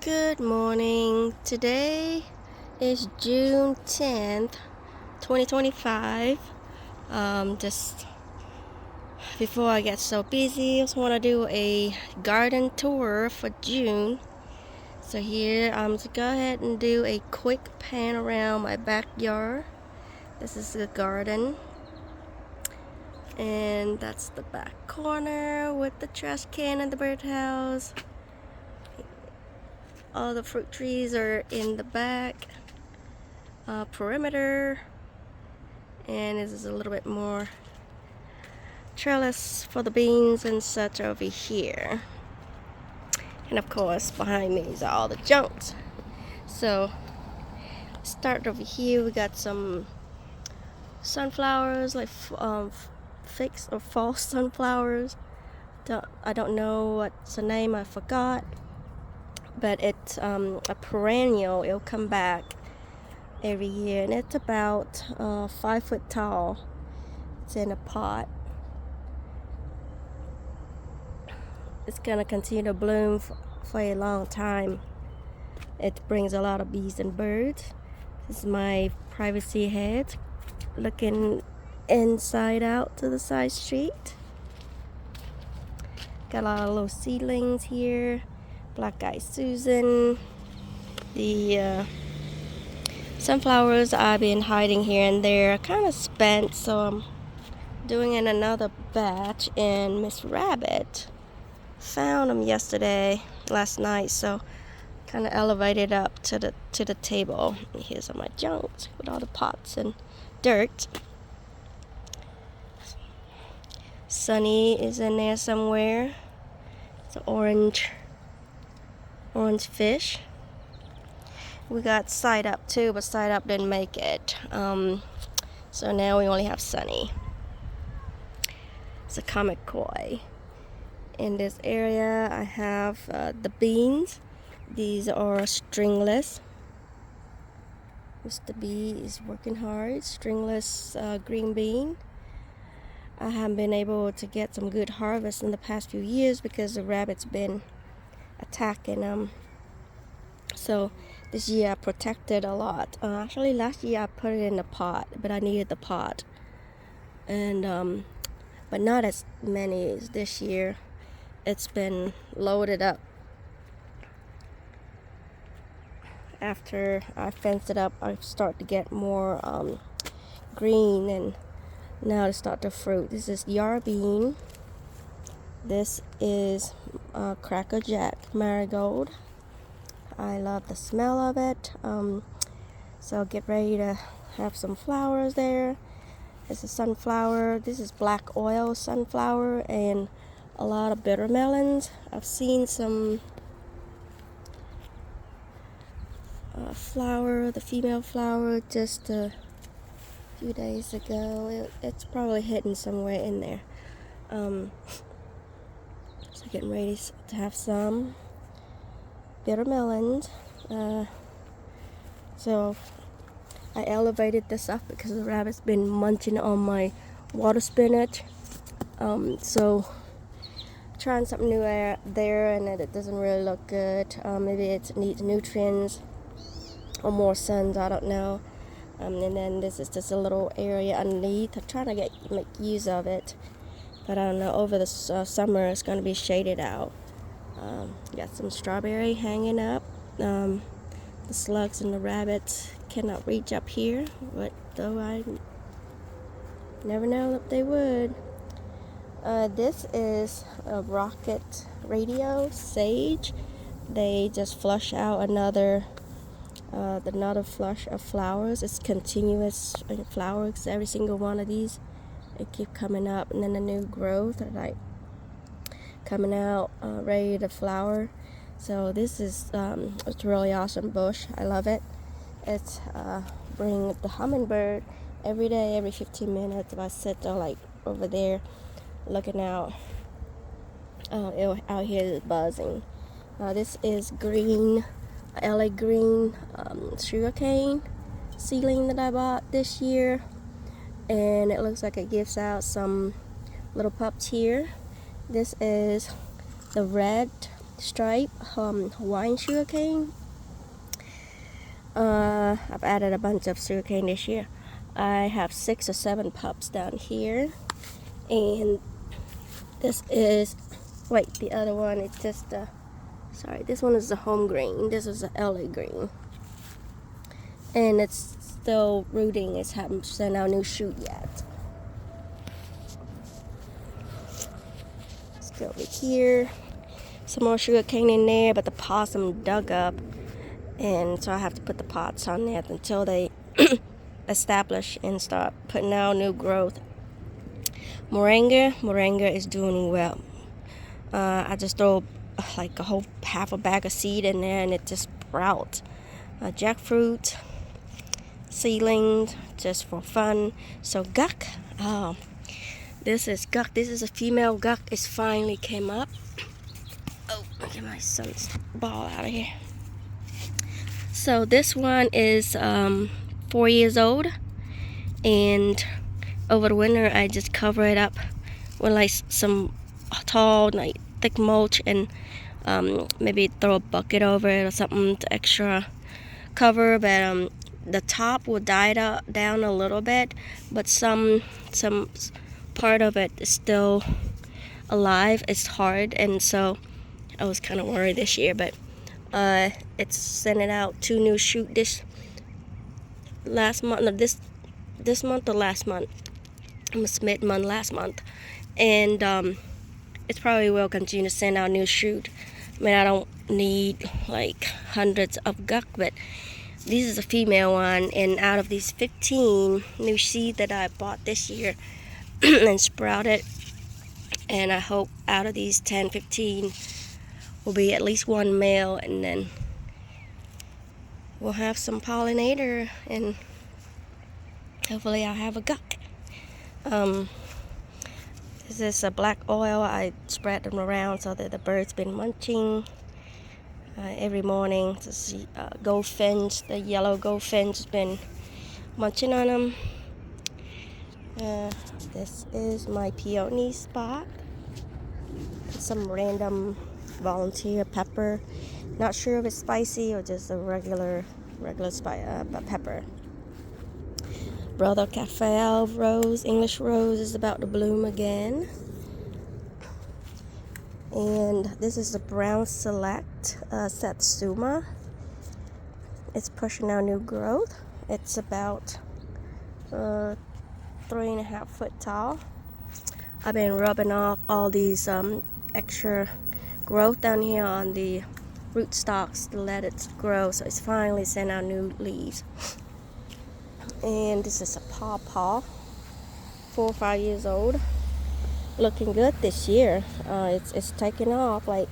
Good morning. Today is June 10th, 2025. Just before I get so busy, I just want to do a garden tour for June. So here, I'm just go ahead and do a quick pan around my backyard. This is the garden. And that's the back corner with the trash can and the birdhouse. All the fruit trees are in the back perimeter, and this is a little bit more trellis for the beans and such over here. And of course behind me is all the junks. So start over here, we got some sunflowers, like fixed or false sunflowers. I don't know what's the name, I forgot, but it's a perennial. It'll come back every year, and it's about 5 foot tall. It's in a pot. It's gonna continue to bloom for a long time. It brings a lot of bees and birds. This is my privacy hedge, looking inside out to the side street. Got a lot of little seedlings here. Black Eyed Susan. The sunflowers I've been hiding here and there, kind of spent, so I'm doing in another batch. And Miss Rabbit found them last night, so kind of elevated up to the table. And here's all my junk with all the pots and dirt. Sunny is in there somewhere. It's an orange fish. We got Side Up too, but Side Up didn't make it. So now we only have Sunny. It's a comic koi. In this area, I have the beans. These are stringless. Mr. B is working hard. Stringless green bean. I haven't been able to get some good harvest in the past few years because the rabbits been attacking them. So this year I protected a lot. Actually, last year I put it in the pot, but I needed the pot, and but not as many as this year. It's been loaded up. After I fenced it up, I start to get more green, and now to start to fruit. This is yard bean. This is Cracker Jack marigold. I love the smell of it. So get ready to have some flowers there. It's a sunflower. This is black oil sunflower, and a lot of bitter melons. I've seen some flower, the female flower, just a few days ago. It's probably hidden somewhere in there. So getting ready to have some bitter melons. So I elevated this up because the rabbit's been munching on my water spinach. So trying something new there, and it doesn't really look good. Maybe it needs nutrients or more suns, I don't know. And then this is just a little area underneath. I'm trying to make use of it, but I don't know. Over the summer, it's going to be shaded out. Got some strawberry hanging up. The slugs and the rabbits cannot reach up here, but though I never know if they would. This is a rocket radio sage. They just flush out another flush of flowers. It's continuous flowers. Every single one of these, they keep coming up, and then the new growth are like coming out, ready to flower. So this is it's a really awesome bush. I love it. It's bring the hummingbird every day, every 15 minutes. If I sit there like over there looking out, out here is buzzing. This is green, LA green sugarcane seedling that I bought this year, and it looks like it gives out some little pups here. This is the red stripe Hawaiian sugarcane. I've added a bunch of sugarcane this year. I have 6 or 7 pups down here, and this is, wait, the other one is just sorry, this one is the home green. This is the LA green, and it's still rooting. It hasn't sent out a new shoot yet. Let's go over here. Some more sugar cane in there, but the possum dug up, and so I have to put the pots on there until they establish and start putting out new growth. Moringa is doing well. I just throw like a whole half a bag of seed in there, and it just sprouts. Jackfruit, seedlings, just for fun. So guck, this is guck. This is a female guck. It's finally came up. Oh, get my son's ball out of here. So this one is 4 years old, and over the winter I just cover it up with like some tall, like thick mulch, and maybe throw a bucket over it or something to extra cover. But the top will die down a little bit, but some part of it is still alive. It's hard, and so I was kind of worried this year, but it's sending out 2 new shoot this last month. No, this month or last month. Almost mid-month last month, and it probably will continue to send out new shoot. I mean, I don't need like hundreds of guck, but this is a female one, and out of these 15 new seed that I bought this year and sprouted, and I hope out of these 10-15 will be at least 1 male, and then we'll have some pollinator, and hopefully I'll have a guck. This is a black oil. I spread them around so that the birds been munching every morning. To see goldfinch, the yellow goldfinch has been munching on them. This is my peony spot. Some random volunteer pepper. Not sure if it's spicy or just a regular pepper. Brother Cafe rose, English rose, is about to bloom again. And this is the Brown Select Satsuma. It's pushing out new growth. It's about 3.5 foot tall. I've been rubbing off all these extra growth down here on the root stalks to let it grow, so it's finally sent out new leaves. And this is a pawpaw, 4 or 5 years old, looking good this year. It's taken off. Like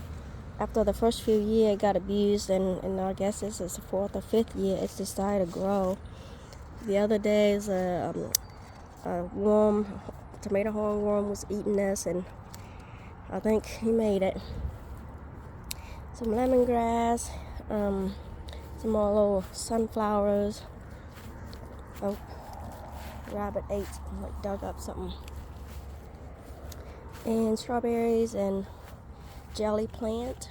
after the first few years it got abused, and I guess this is the 4th or 5th year it's decided to grow. The other day is a worm, tomato hornworm was eating this, and I think he made it. Some lemongrass, some more little sunflowers. Oh, rabbit ate, like dug up something. And strawberries and jelly plant.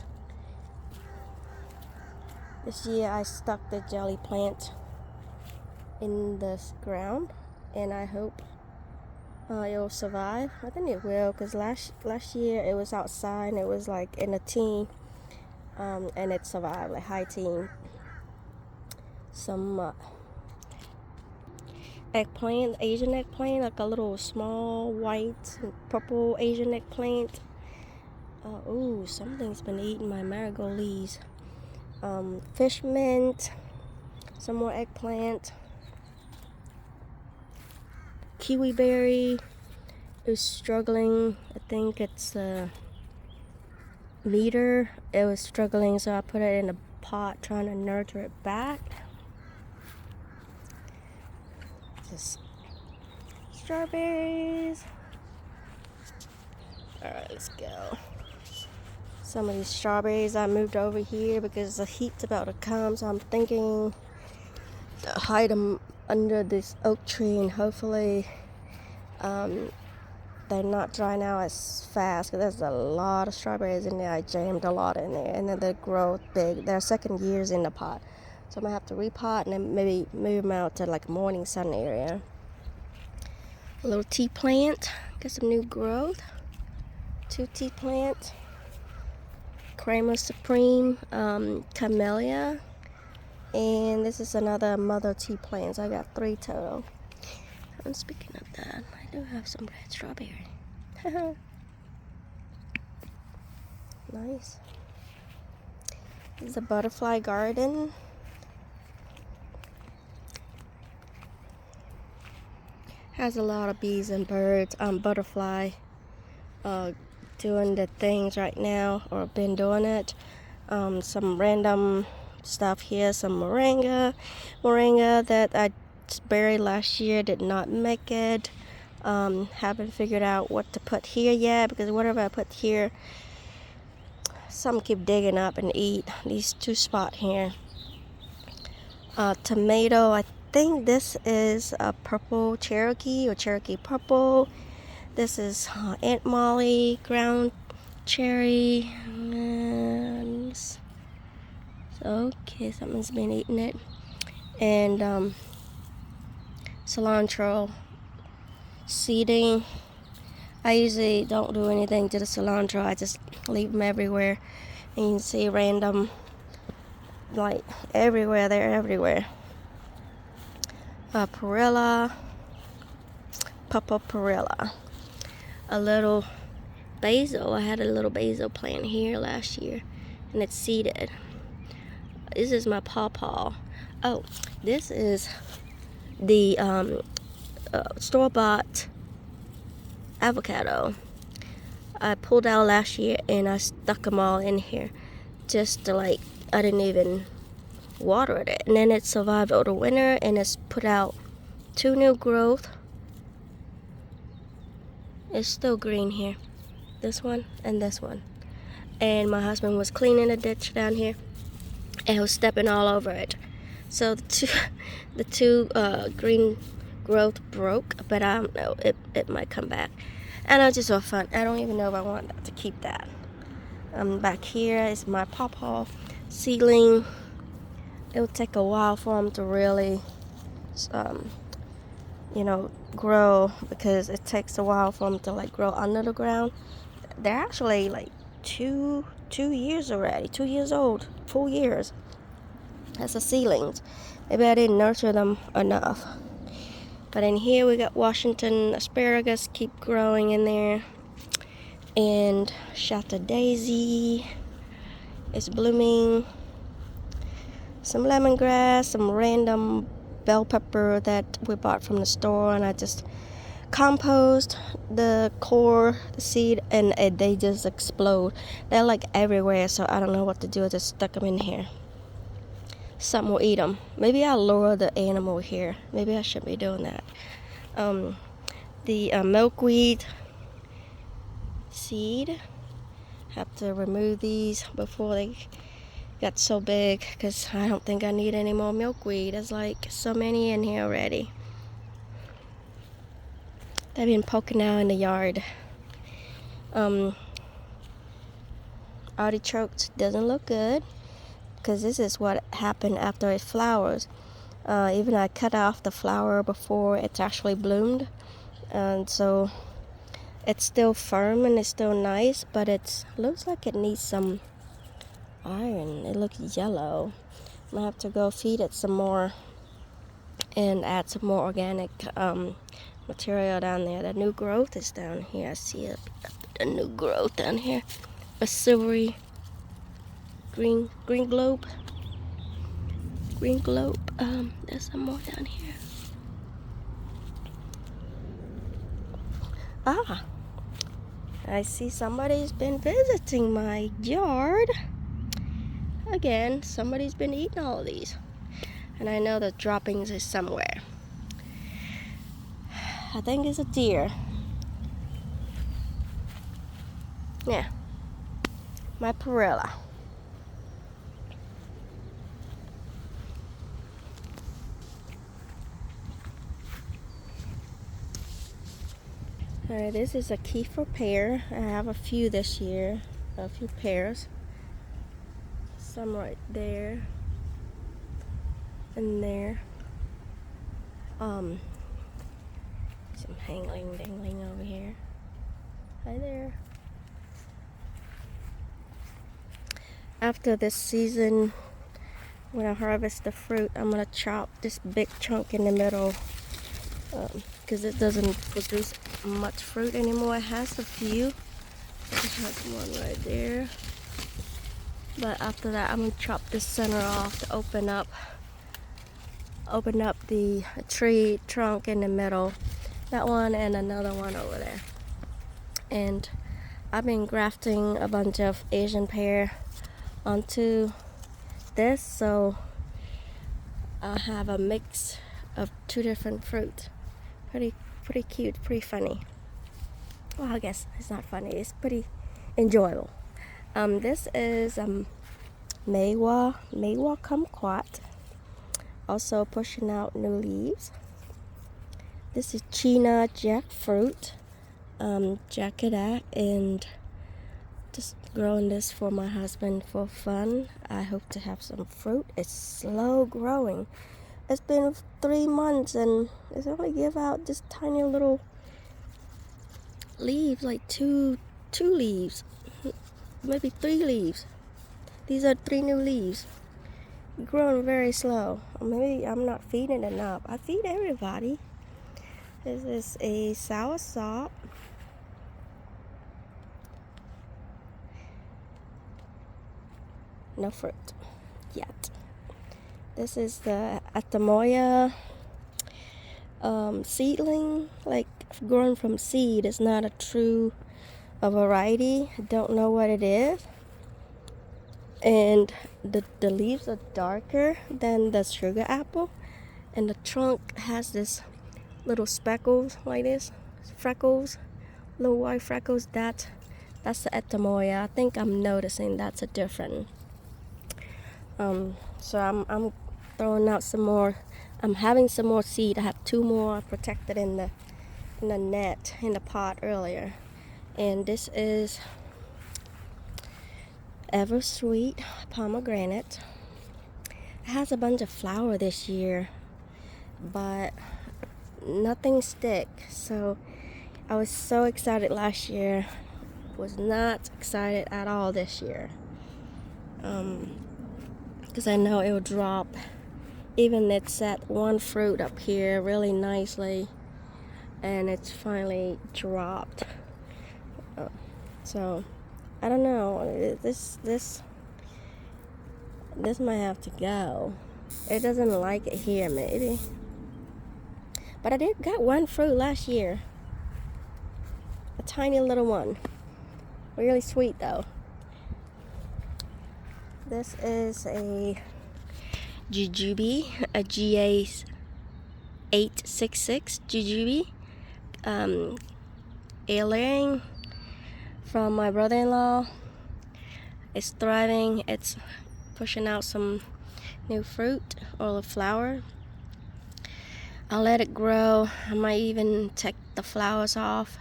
This year I stuck the jelly plant in the ground, and I hope it'll survive. I think it will, because last year it was outside and it was like in a teen, and it survived, like high teen. Some eggplant, Asian eggplant, like a little small white and purple Asian eggplant. Ooh, something's been eating my marigold leaves. Fish mint, some more eggplant. Kiwi berry is struggling. I think it's a meter. It was struggling, so I put it in a pot trying to nurture it back. Just strawberries. Alright, let's go. Some of these strawberries I moved over here because the heat's about to come, so I'm thinking to hide them under this oak tree, and hopefully they're not drying out as fast because there's a lot of strawberries in there. I jammed a lot in there, and then they grow big. They're second years in the pot, so I'm gonna have to repot and then maybe move them out to like morning sun area. A little tea plant, got some new growth. 2 tea plants, Crema Supreme, Camellia, and this is another mother tea plant. So I got 3 total. And speaking of that, I do have some red strawberry. Nice. This is a butterfly garden. Has a lot of bees and birds. Butterfly doing the things right now, or been doing it. Some random stuff here. Some moringa that I buried last year, did not make it. Haven't figured out what to put here yet, because whatever I put here, some keep digging up and eat these 2 spots here. Tomato, I think this is a purple Cherokee or Cherokee purple. This is Aunt Molly ground cherry. Okay, something's been eating it. And cilantro seeding. I usually don't do anything to the cilantro. I just leave them everywhere. And you can see random, like everywhere. They're everywhere. Perilla, Papa Perilla. A little basil. I had a little basil plant here last year, and it's seeded. This is my pawpaw. Oh, this is the store-bought avocado. I pulled out last year and I stuck them all in here, just to I didn't even water it, and then it survived over the winter, and it's put out 2 new growth. It's still green here, this one and this one. And my husband was cleaning a ditch down here, and he was stepping all over it. So the two green growth broke, but I don't know, it might come back. And I just for fun, I don't even know if I want to keep that. Back here is my pawpaw seedling. It will take a while for them to really grow, because it takes a while for them to grow under the ground. They're actually 2 years already, 2 years old, full years. That's the seedlings. Maybe I didn't nurture them enough. But in here we got Washington asparagus, keep growing in there, and Shatter Daisy is blooming. Some lemongrass, some random bell pepper that we bought from the store, and I just compost the core, the seed, and they just explode. They're everywhere, so I don't know what to do. I just stuck them in here. Something will eat them. Maybe I'll lure the animal here. Maybe I shouldn't be doing that. The milkweed seed, have to remove these before they got so big, because I don't think I need any more milkweed. There's so many in here already. They've been poking out in the yard. Artichokes doesn't look good, because this is what happened after it flowers. Even I cut off the flower before it's actually bloomed, and so it's still firm and it's still nice, but it looks like it needs some iron. It looks yellow. I'm gonna have to go feed it some more and add some more organic material down there. The new growth is down here. I see it, the new growth down here. A silvery green globe. There's some more down here. I see somebody's been visiting my yard. Again, somebody's been eating all of these. And I know the droppings is somewhere. I think it's a deer. Yeah. My perilla. Alright, this is a Kiefer pear. I have a few this year, a few pears. Some right there and there. Some dangling over here. Hi there. After this season, when I harvest the fruit, I'm gonna chop this big chunk in the middle because it doesn't produce much fruit anymore. It has a few. It has one right there. But after that, I'm gonna chop this center off to open up the tree trunk in the middle. That one and another one over there. And I've been grafting a bunch of Asian pear onto this, so I have a mix of two different fruits. Pretty cute, pretty funny. Well, I guess it's not funny, it's pretty enjoyable. This is Meiwa kumquat, also pushing out new leaves. This is China jackfruit, Jackedat, and just growing this for my husband for fun. I hope to have some fruit. It's slow growing. It's been 3 months and it's only give out just tiny little leaves, like two leaves, maybe 3 leaves. These are 3 new leaves. Growing very slow. Maybe I'm not feeding enough. I feed everybody. This is a soursop. No fruit yet. This is the Atamoya seedling, like grown from seed. It's not a true variety. I don't know what it is. And the leaves are darker than the sugar apple, and the trunk has this little speckles like this, freckles, little white freckles. That's the Atamoya. I think I'm noticing that's a different. So I'm throwing out some more. I'm having some more seed. I have 2 more protected in the net in the pot earlier, and this is Eversweet pomegranate. It has a bunch of flower this year, but nothing stick. So I was so excited last year. Was not excited at all this year. Because I know it will drop. Even it set one fruit up here really nicely, and it's finally dropped. So I don't know. This might have to go. It doesn't like it here, maybe. But I did got one fruit last year. A tiny little one. Really sweet though. This is a jujube, a GA866 jujube. Ailing from my brother-in-law. It's thriving. It's pushing out some new fruit or a flower. I'll let it grow. I might even take the flowers off.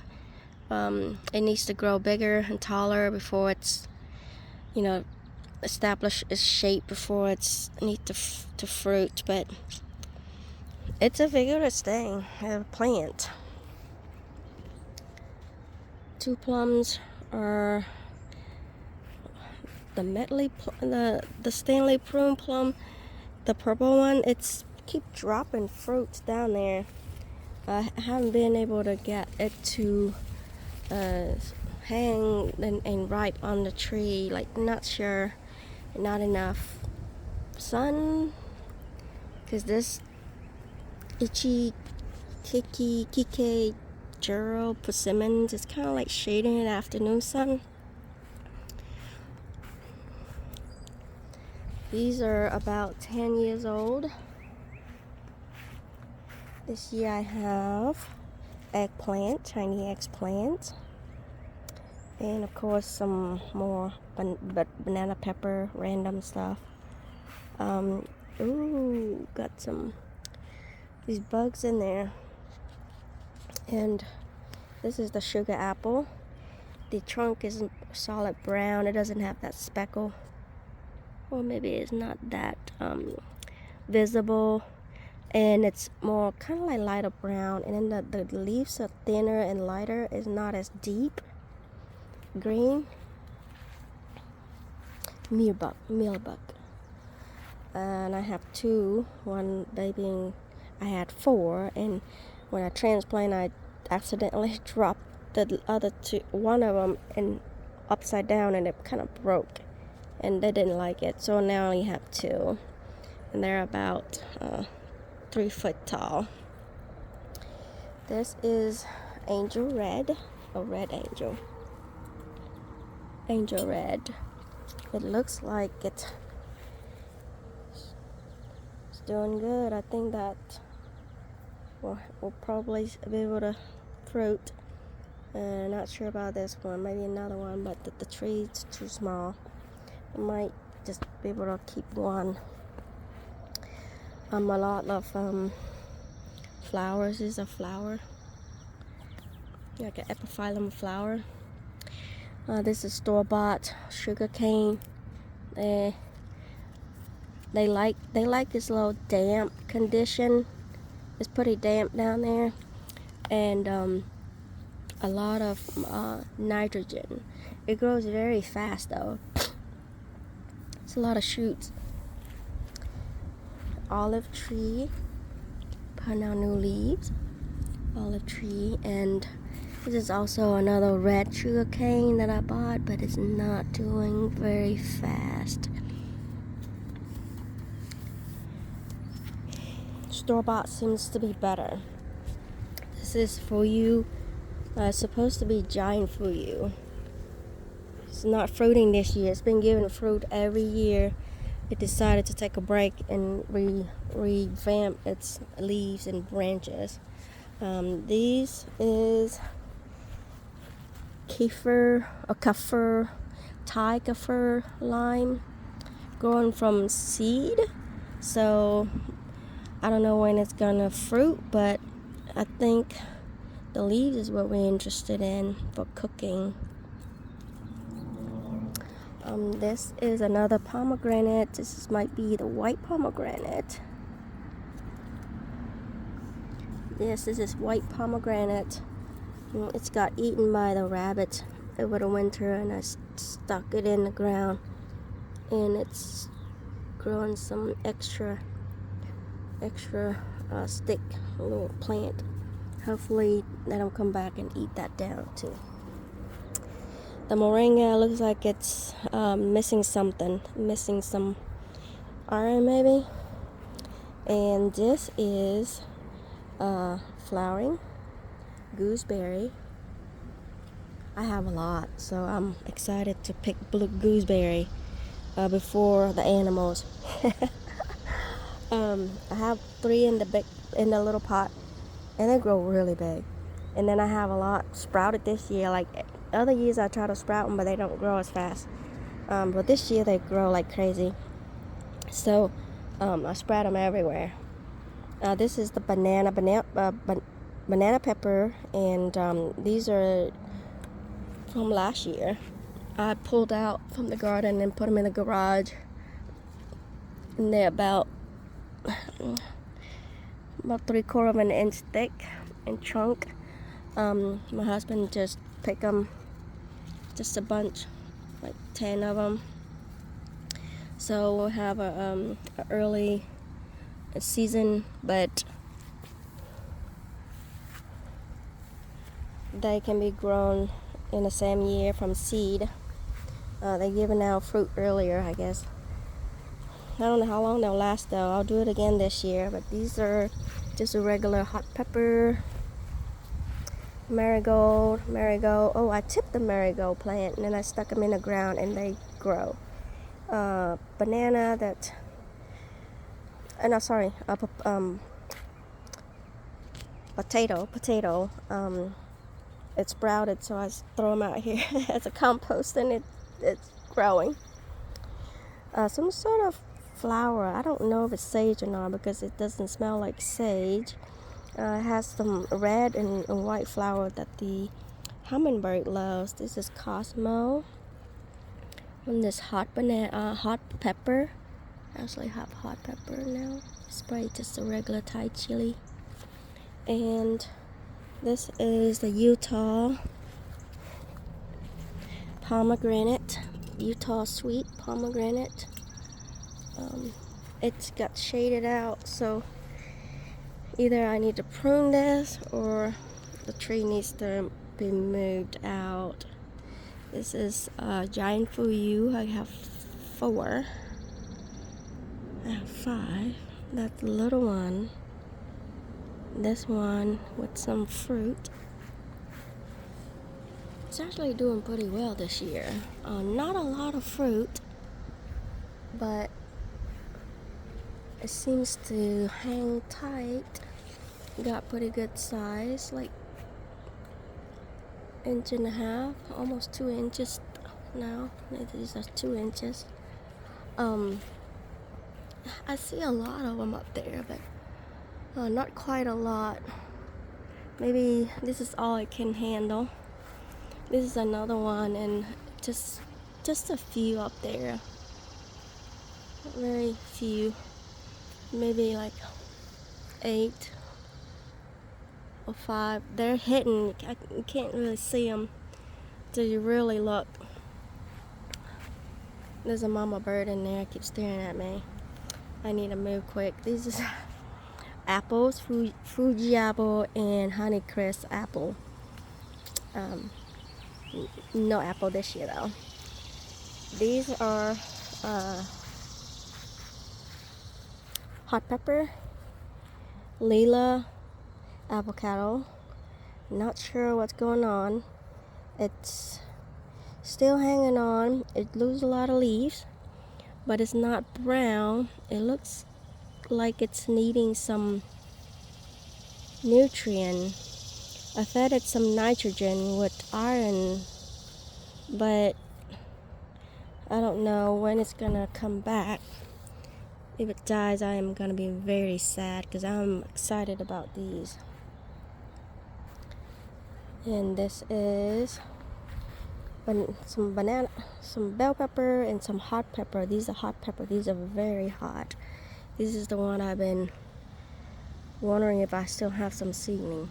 It needs to grow bigger and taller before it's, establish its shape before it's need to fruit. But it's a vigorous thing, a plant. 2 plums are the medley, the Stanley prune plum, the purple one. It's keep dropping fruits down there. I haven't been able to get it to hang and ripe on the tree. Like, not sure, not enough sun, because this Kike Juro persimmons is kind of like shading in afternoon sun. These are about 10 years old. This year I have eggplant, Chinese eggplant, and of course some more banana pepper, random stuff. Ooh, got some these bugs in there, and This is the sugar apple. The trunk is solid brown. It doesn't have that speckle. Or maybe it's not that visible. And it's more kind of like lighter brown. And then the leaves are thinner and lighter. It's not as deep green. Mealbug. And I have two. One baby, I had 4. And when I transplant, I accidentally dropped the other 2, one of them, and upside down, and it kind of broke, and they didn't like it. So now I only have 2, and they're about 3 foot tall. This is angel red, a red angel. Angel red. It looks like it's doing good. I think that we'll probably be able to fruit. Not sure about this one, maybe another one, but the tree's too small. I might just be able to keep one. A lot of flowers. Is a flower, like an epiphyllum flower. This is store-bought sugar cane. They like this little damp condition. It's pretty damp down there, and a lot of nitrogen. It grows very fast though. It's a lot of shoots. Olive tree, putting out new leaves. Olive tree, and this is also another red sugar cane that I bought, but it's not doing very fast. Store-bought seems to be better. This is for you. It's supposed to be giant for you. It's not fruiting this year. It's been giving fruit every year. It decided to take a break and revamp its leaves and branches. These is Thai kaffir lime, growing from seed. So I don't know when it's gonna fruit, but I think the leaves is what we're interested in for cooking. This is another pomegranate. This might be the white pomegranate. Yes, this is white pomegranate. It's got eaten by the rabbit over the winter, and I stuck it in the ground, and it's growing some extra stick, a little plant. Hopefully they don't come back and eat that down too. The moringa looks like it's missing some iron maybe. And this is flowering gooseberry. I have a lot, so I'm excited to pick blue gooseberry before the animals. I have 3 in the little pot, and they grow really big. And then I have a lot sprouted this year. Like other years I try to sprout them, but they don't grow as fast. But this year they grow like crazy. So I spread them everywhere. This is the banana pepper, and these are from last year. I pulled out from the garden and put them in the garage, and they're about 3/4 of an inch thick and chunk. My husband just picked them, just a bunch, like 10 of them. So we'll have a early season, but they can be grown in the same year from seed. They're giving out fruit earlier, I guess. I don't know how long they'll last though. I'll do it again this year. But these are just a regular hot pepper, marigold. Oh, I tipped the marigold plant, and then I stuck them in the ground, and they grow. Banana that, potato. It sprouted, so I throw them out here as a compost, and it's growing. Some sort of flower. I don't know if it's sage or not because it doesn't smell like sage. It has some red and white flower that the hummingbird loves. This is Cosmo. And this hot pepper. I actually have hot pepper now. It's probably just a regular Thai chili. And this is the Utah pomegranate, Utah sweet pomegranate. It's got shaded out, so either I need to prune this or the tree needs to be moved out. This is Giant Fuyu. I have 4. I have 5. That's the little one. This one with some fruit. It's actually doing pretty well this year. Not a lot of fruit, but it seems to hang tight. Got pretty good size, like 1.5 inches, almost 2 inches now. These are 2 inches. I see a lot of them up there, but not quite a lot. Maybe this is all it can handle. This is another one, and just a few up there. Very few. Maybe like 8 or 5. They're hidden. You can't really see them till you really look. There's a mama bird in there. Keeps staring at me. I need to move quick. These is apples, Fuji apple and Honeycrisp apple. No apple this year though. These are hot pepper, Lila, avocado. Not sure what's going on. It's still hanging on. It loses a lot of leaves, but it's not brown. It looks like it's needing some nutrient. I fed it some nitrogen with iron, but I don't know when it's gonna come back. If it dies, I am gonna be very sad because I'm excited about these. And this is some banana, some bell pepper, and some hot pepper. These are hot pepper. These are very hot. This is the one I've been wondering if I still have some seasoning.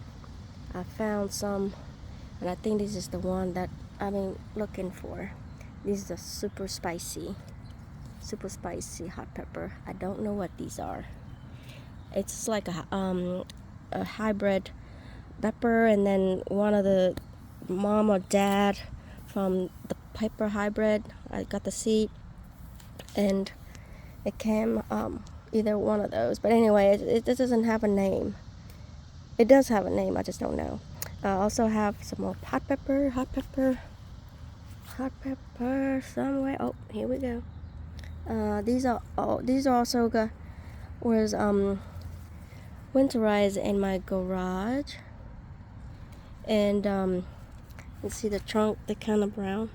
I found some, and I think this is the one that I've been looking for. These are super spicy hot pepper. I don't know what these are. It's like a hybrid pepper, and then one of the mom or dad from the pepper hybrid. I got the seed, and it came either one of those. But anyway, it doesn't have a name. It does have a name, I just don't know. I also have some more hot pepper somewhere. Oh, here we go. These are also was winterized in my garage. And you see the trunk, they're kind of brown.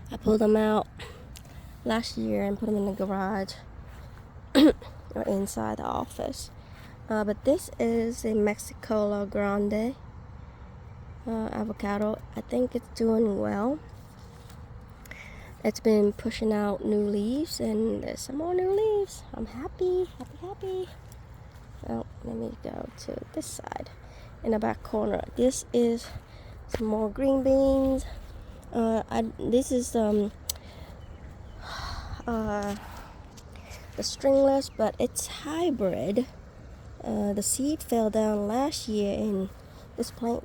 I pulled them out last year and put them in the garage or inside the office. But this is a Mexicola Grande avocado. I think it's doing well. It's been pushing out new leaves, and there's some more new leaves. I'm happy. Oh, let me go to this side in the back corner. This is some more green beans. This is the stringless, but it's hybrid. The seed fell down last year, and this plant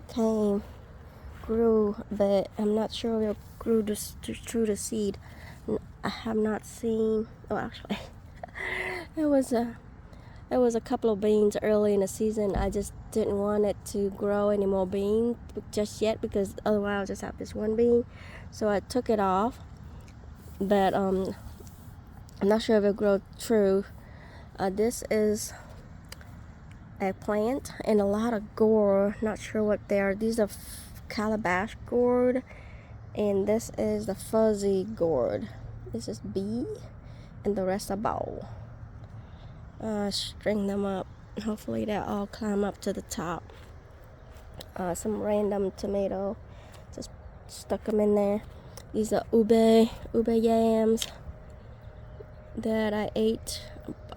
grew, but I'm not sure if it grew through the seed. I have not seen. Oh, actually, it was a couple of beans early in the season. I just didn't want it to grow any more beans just yet, because otherwise I'll just have this one bean. So I took it off, but I'm not sure if it'll grow true. This is a plant and a lot of gourd. Not sure what they are. These are calabash gourd, and this is the fuzzy gourd. This is B, and the rest are bowl. String them up Hopefully they'll all climb up to the top. Some random tomato, just stuck them in there. These are ube yams that I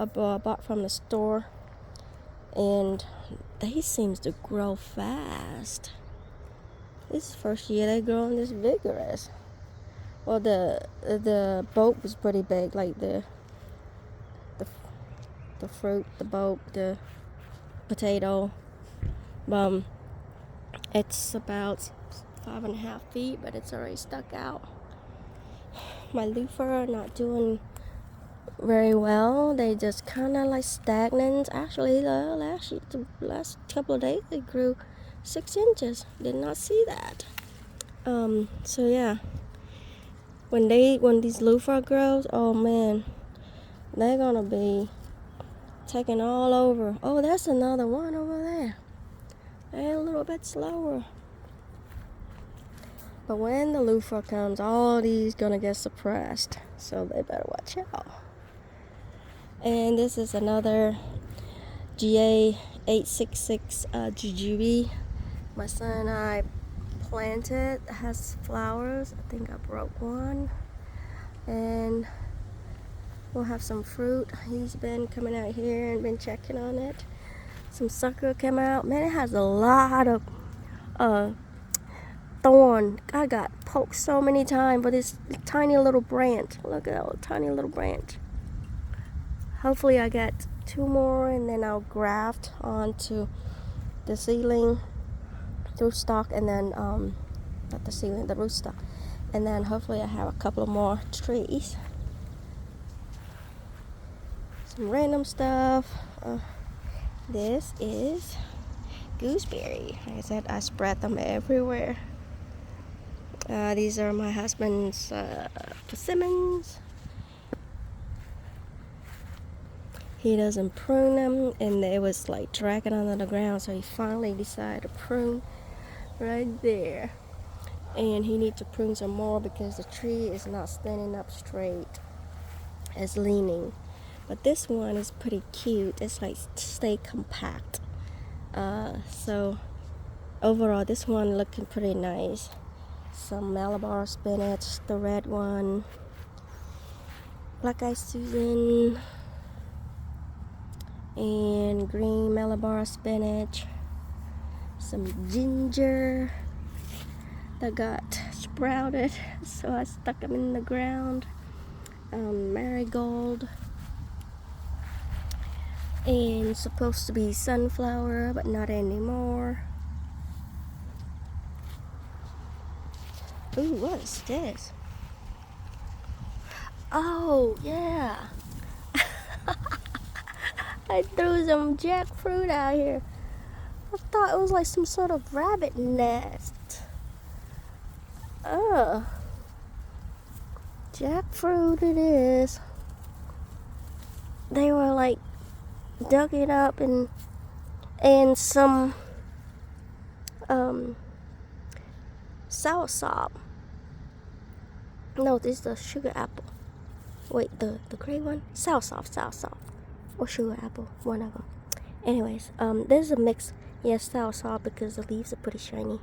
bought from the store, and they seems to grow fast. This is the first year they growing this vigorous. Well, the bulb was pretty big, like the fruit, the bulb, the potato. It's about 5.5 feet, but it's already stuck out. My loofah are not doing very well. They just kind of like stagnant. Actually, the last couple of days they grew 6 inches. Did not see that. So yeah, when these loofah grows, oh man, they're gonna be taking all over. Oh, there's another one over there. They're a little bit slower. But when the loofah comes, all these gonna get suppressed. So they better watch out. And this is another GA866 jujube. My son and I planted. It has flowers. I think I broke one. And we'll have some fruit. He's been coming out here and been checking on it. Some sucker came out. Man, it has a lot of thorn. I got poked so many times with this tiny little branch. Look at that tiny little branch. Hopefully I get 2 more and then I'll graft onto the ceiling rootstock, and then not the ceiling, the rootstock, and then hopefully I have a couple of more trees. Some random stuff. This is gooseberry. Like I said, I spread them everywhere. These are my husband's persimmons. He doesn't prune them, and it was like dragging under the ground, so he finally decided to prune right there. And he needs to prune some more because the tree is not standing up straight. It's leaning. But this one is pretty cute. It's like stay compact. So overall, this one looking pretty nice. Some Malabar spinach, the red one, black-eyed Susan, and green Malabar spinach. Some ginger that got sprouted, so I stuck them in the ground. Marigold, and supposed to be sunflower, but not anymore. Ooh, what is this? Oh, yeah. I threw some jackfruit out here. I thought it was like some sort of rabbit nest. Jackfruit it is. They were like dug it up and some soursop. No, this is the sugar apple. Wait, the gray one? Soursop. Or sugar apple, one of them. Anyways, there's a mix. Yes, soursop, because the leaves are pretty shiny.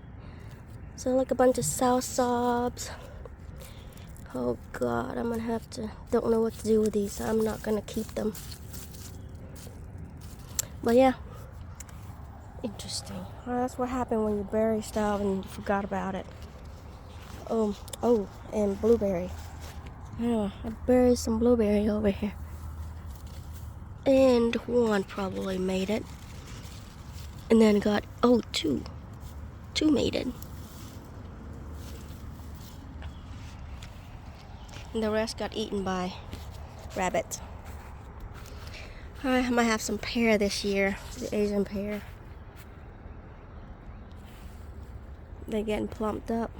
So like a bunch of soursops. Oh God, I'm gonna have to, don't know what to do with these, so I'm not gonna keep them. But yeah, interesting. Well, that's what happened when you bury stuff and you forgot about it. Oh, and blueberry. Yeah, I buried some blueberry over here. And one probably made it. And then got, two made it. And the rest got eaten by rabbits. I might have some pear this year, the Asian pear. They're getting plumped up.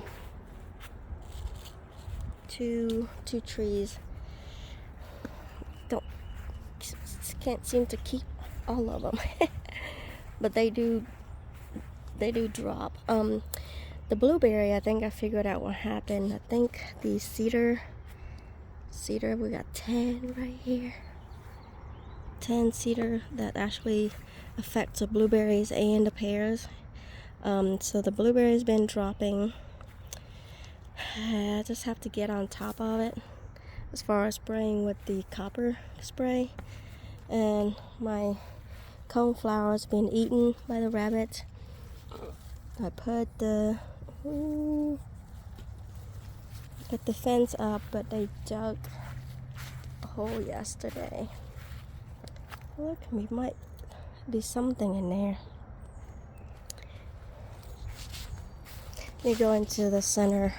Two trees. Can't seem to keep all of them. But they do drop. The blueberry, I think I figured out what happened. I think the cedar, we got 10 right here. 10 cedar that actually affects the blueberries and the pears. So the blueberries been dropping. I just have to get on top of it as far as spraying with the copper spray. And my coneflower's been eaten by the rabbit. I put the fence up, but they dug a hole yesterday. Look, we might be something in there. Let me go into the center.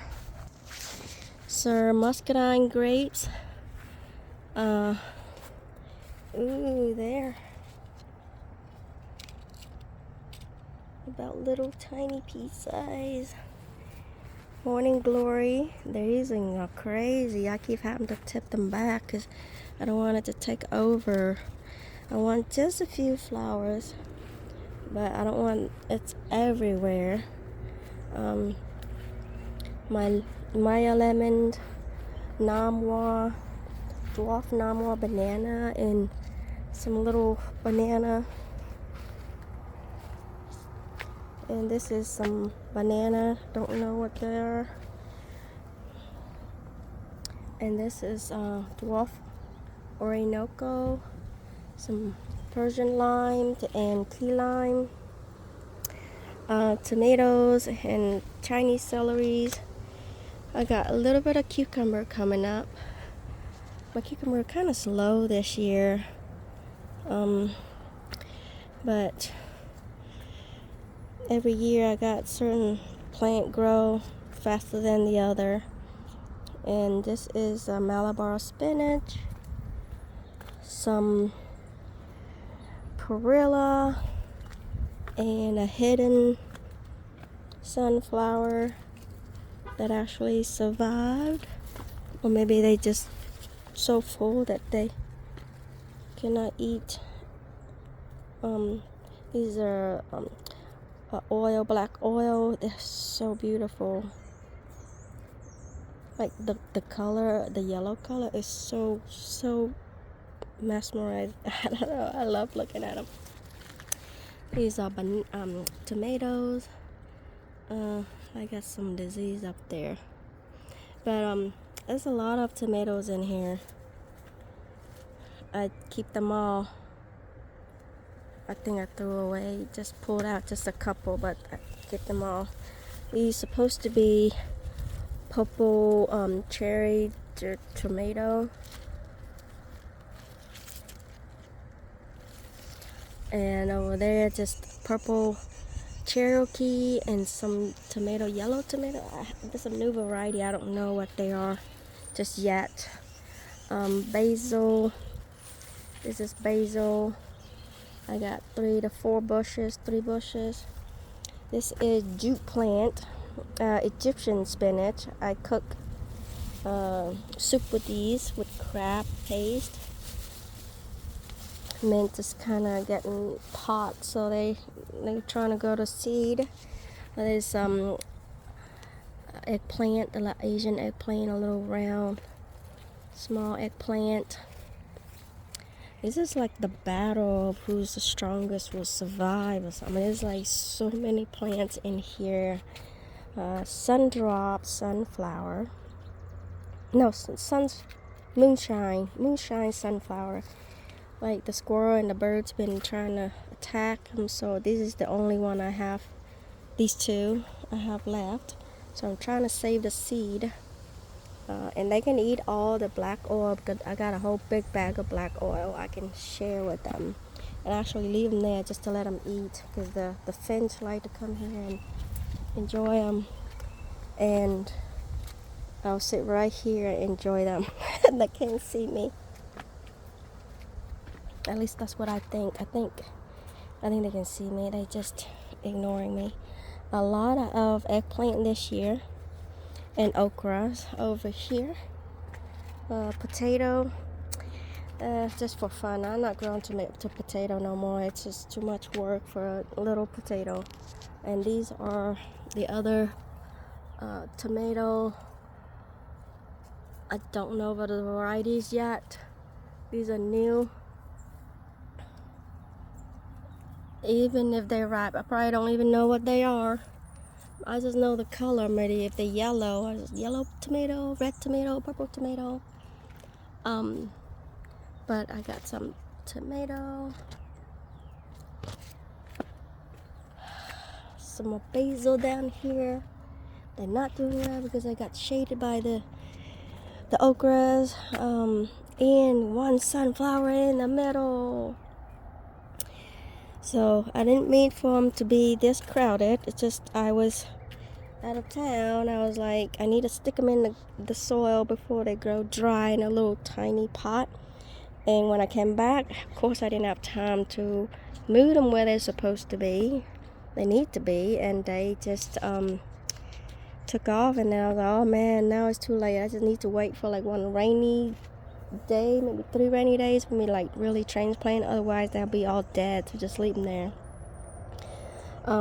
Sir Muscadine grapes. Ooh, there. About little tiny pea size. Morning Glory. These are crazy. I keep having to tip them back because I don't want it to take over. I want just a few flowers, but I don't want it's everywhere. My Maya lemon, Namwa, dwarf Namwa banana, and some little banana. And this is some banana, don't know what they are. And this is dwarf Orinoco, some Persian lime and key lime, tomatoes and Chinese celeries. I got a little bit of cucumber coming up. My cucumber kind of slow this year, but every year I got certain plant grow faster than the other. And this is Malabar spinach, some perilla, and a hidden sunflower that actually survived. Or maybe they just so full that they cannot eat. These are oil, black oil. They're so beautiful. Like the color, the yellow color is so mesmerized. I don't know, I love looking at them. These are tomatoes. I got some disease up there, but there's a lot of tomatoes in here. I keep them all. I think I threw away, just pulled out just a couple, but I keep them all. These supposed to be purple cherry tomato, and over there just purple Cherokee and some tomato, yellow tomato. There's a new variety, I don't know what they are just yet. Basil, this is basil. I got 3 to 4 bushes, 3 bushes. This is jute plant, Egyptian spinach. I cook soup with these with crab paste. Mint is kind of getting hot, so they're trying to go to seed. There's eggplant, the Asian eggplant, a little round, small eggplant. This is like the battle of who's the strongest will survive or something. There's like so many plants in here. Sundrop, sunflower. No, moonshine sunflower. Like the squirrel and the birds been trying to attack them, so this is the only one I have. These 2 I have left, so I'm trying to save the seed. And they can eat all the black oil because I got a whole big bag of black oil I can share with them, and actually leave them there just to let them eat, because the finch like to come here and enjoy them, and I'll sit right here and enjoy them. They can't see me. At least that's what I think. I think they can see me. They just ignoring me. A lot of eggplant this year, and okras over here. Potato, just for fun. I'm not growing to potato no more. It's just too much work for a little potato. And these are the other tomato. I don't know about the varieties yet. These are new. Even if they're ripe, I probably don't even know what they are. I just know the color, maybe if they're yellow, yellow tomato, red tomato, purple tomato. But I got some tomato, some more basil down here. They're not doing well because I got shaded by the okras, and one sunflower in the middle. So I didn't mean for them to be this crowded. It's just I was out of town. I was like, I need to stick them in the soil before they grow dry in a little tiny pot. And when I came back, of course I didn't have time to move them where they're supposed to be. They need to be, and they just took off. And then I was like, oh man, now it's too late. I just need to wait for like one rainy day, maybe 3 rainy days for me to like really transplant. Otherwise they'll be all dead, so just leave them there. A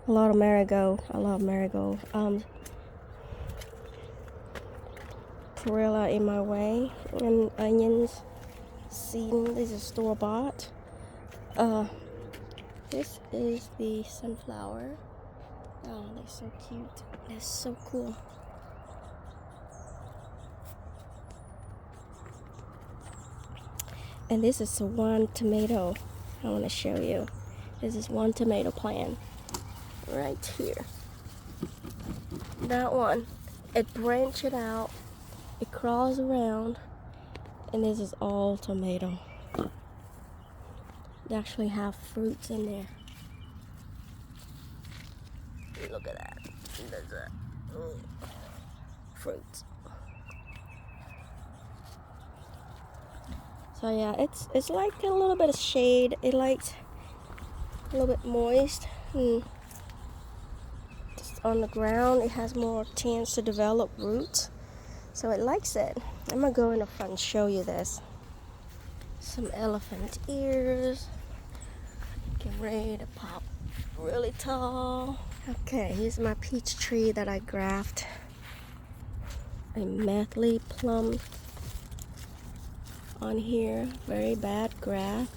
lot of marigold. I love marigold. Perilla in my way, and onions, seeding. This is store-bought. This is the sunflower. Oh, they're so cute. They're so cool. And this is one tomato I want to show you. This is one tomato plant right here. That one, it branches out, it crawls around, and this is all tomato. They actually have fruits in there. Look at that. There's that. Fruits. So yeah, it's like a little bit of shade. It likes a little bit moist. And just on the ground, it has more chance to develop roots. So it likes it. I'm gonna go in the front and show you this. Some elephant ears. Get ready to pop really tall. Okay, here's my peach tree that I grafted. A Methley plum on here, very bad graft,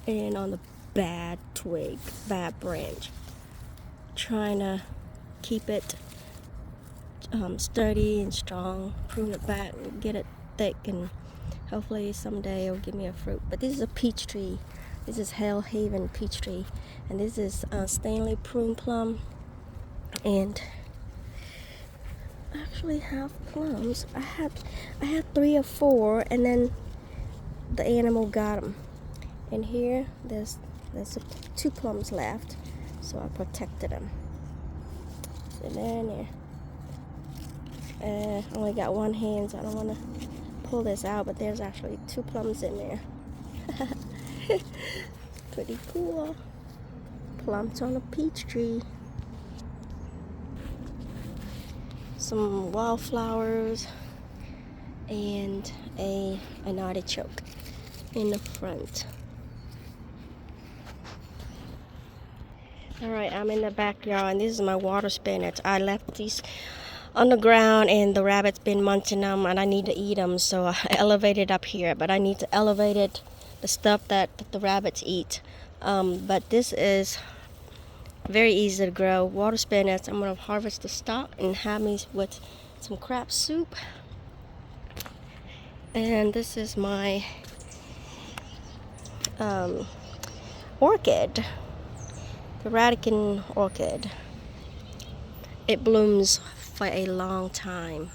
and on the bad twig, bad branch. Trying to keep it sturdy and strong, prune it back, get it thick, and hopefully someday it'll give me a fruit. But this is a peach tree. This is Hell Haven peach tree, and this is Stanley prune plum, and actually have plums. I had 3 or 4, and then the animal got them. And here there's 2 plums left, so I protected them. So they're in there. I only got one hand, so I don't want to pull this out, but there's actually 2 plums in there. Pretty cool. Plums on a peach tree. Some wildflowers and an artichoke in the front. Alright, I'm in the backyard, and this is my water spinach. I left these on the ground, and the rabbit's been munching them, and I need to eat them, so I elevated up here. But I need to elevate it, the stuff that the rabbits eat. But this is very easy to grow. Water spinach. I'm going to harvest the stalk and have me with some crab soup. And this is my orchid, the Radican orchid. It blooms for a long time.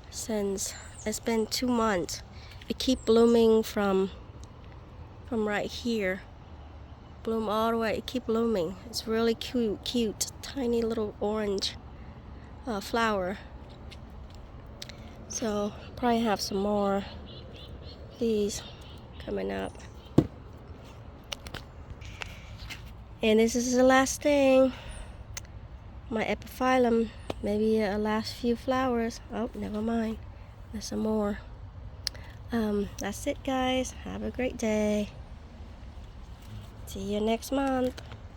Since it's been 2 months, it keep blooming from right here. Bloom all the way. It keep blooming. It's really cute, tiny little orange flower. So probably have some more of these coming up. And this is the last thing. My epiphyllum. Maybe a last few flowers. Oh, never mind. There's some more. That's it, guys. Have a great day. See you next month.